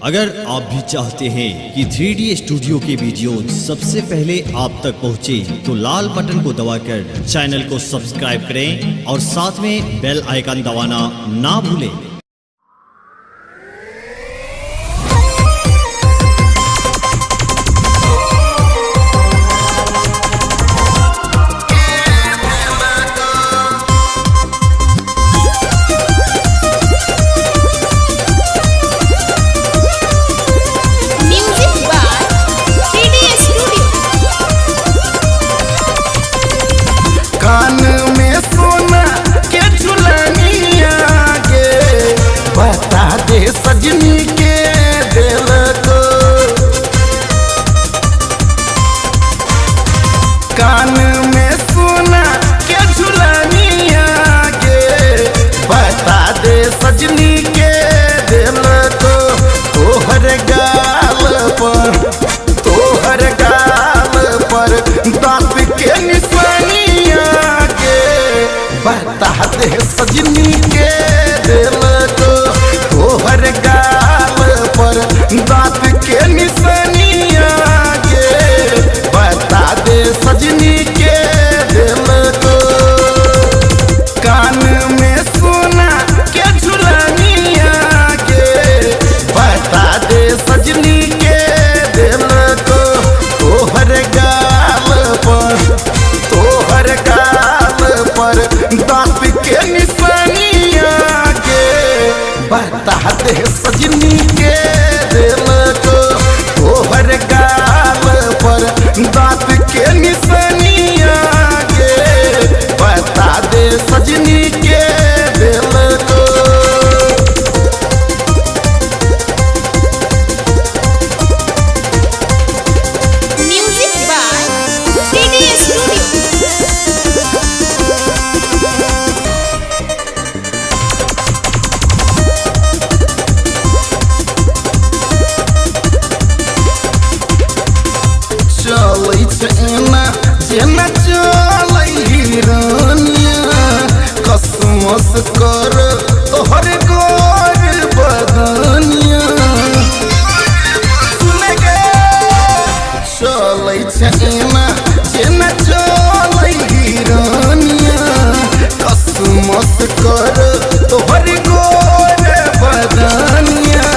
अगर आप भी चाहते हैं कि 3D स्टूडियो के वीडियो सबसे पहले आप तक पहुंचे तो लाल बटन को दबाकर चैनल को सब्सक्राइब करें और साथ में बेल आइकन दबाना ना भूलें। सजनी के दिल को कान में सुना के झुलनिया गे बता दे सजनी के दिल को तोहर गाल पर दांत के निशानिया गे बता दे सजनी के दिल को तोहर गाल पर दांत के निशानिया गे बता दे सजनी के दिल को कान में सुना के झुलनिया गे बता दे सजनी के दिल को तोहर गाल पर दांत के निशानिया गे बता दे सजनी के दिल को तोहर गाल पर दांत के निशानिया गे बता दे सजनी के दिल को म्यूजिक बाय 3D स्टूडियो। जेना चलै हिरनिया कसमस कर तोहर गोर बदनिया सुने गे चलै एना जेना चलै हिरनिया कसमस कर तोहर गोर बदनिया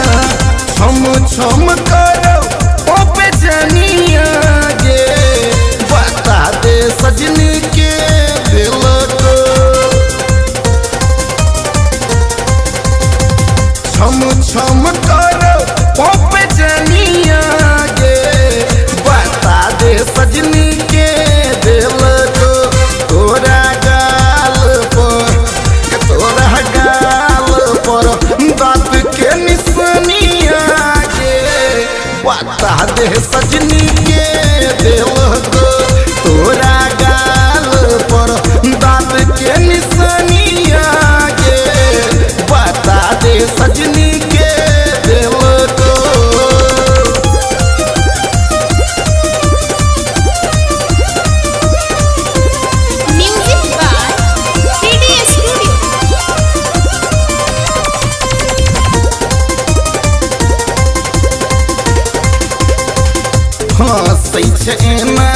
छम छम करो ओपे जनिया गे बता दे सजनी के दिल को छम छम करो ओपे जनिया गे बता दे सजनी के दिल को तोरा गाल पर दांत के निशानिया गे बता दे सजनी के दिल को तोरा गाल पर दांत के निशानिया गे बता दे सजनी के दिल को म्यूजिक बाय 3D स्टूडियो। हंसै छै एना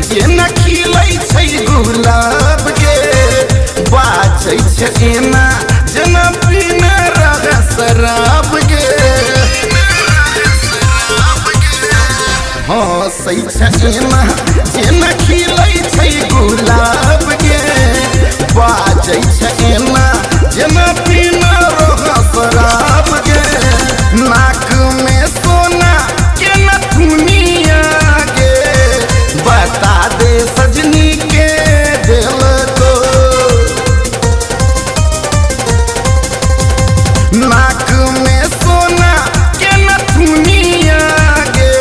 जेना खिलै छै गुलाब गे बाजै छै एना जेना पीना रह शराब गे हंसै छै एना जेना खिलै छै गुलाब गे बाजै छै एना जेना पीना रह शराब गे नाक में सोना के नथुनिया बता दे सजनी के दिल को नाक में सोना के नथुनिया गे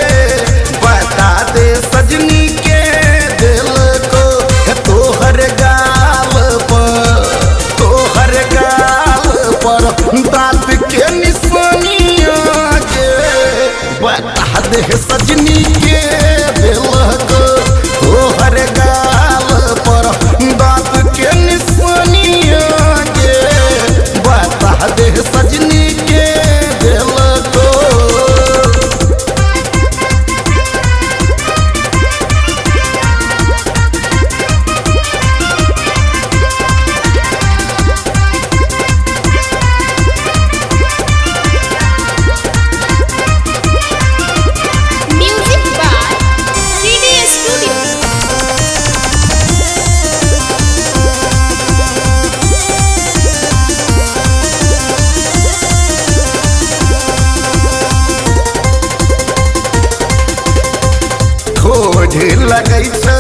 बता दे सजनी के दिल को तोहर गाल पर दांत के निशानिया गे बता दे सजनी के दिल को तोहर गाल पर दांत के निशानिया गे बता दे सजनी के दिल को लगै छ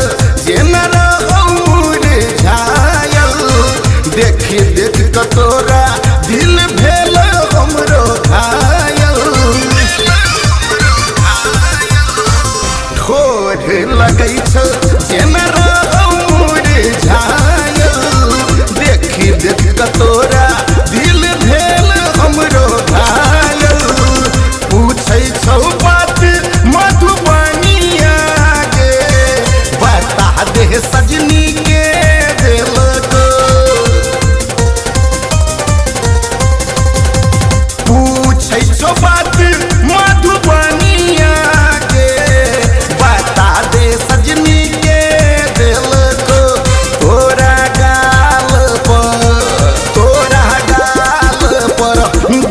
जेना मुरझायल देखी देख क तोरा दिल भेल हमरो घायल ठोर लगै छ जेना मुरझायल देखी देख क तोरा दिल भेल हमरो घायल पूछै छौ बात मधुबनिया गे बता दे सजनी के दिल को पूछै छौ बात मधुबनिया गे बता दे सजनी के दिल को तोरा गाल पर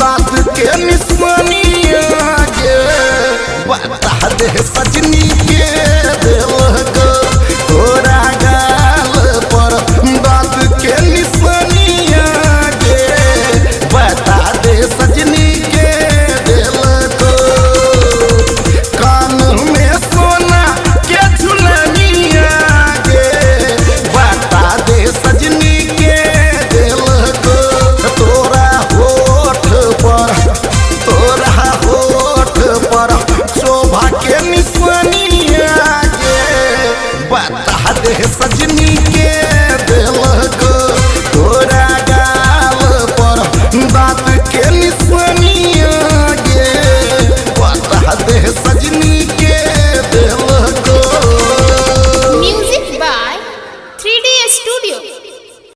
दांत के निशानिया गे बता दे सजनी के दिल को तोरा गाल पर दांत के निशानिया गे बता दे सजनी के दिल को कान में सोना के झुलनिया गे बता दे सजनी के दिल को तोरा होठ पर शोभा के निशानिया गे बता दे सजनी के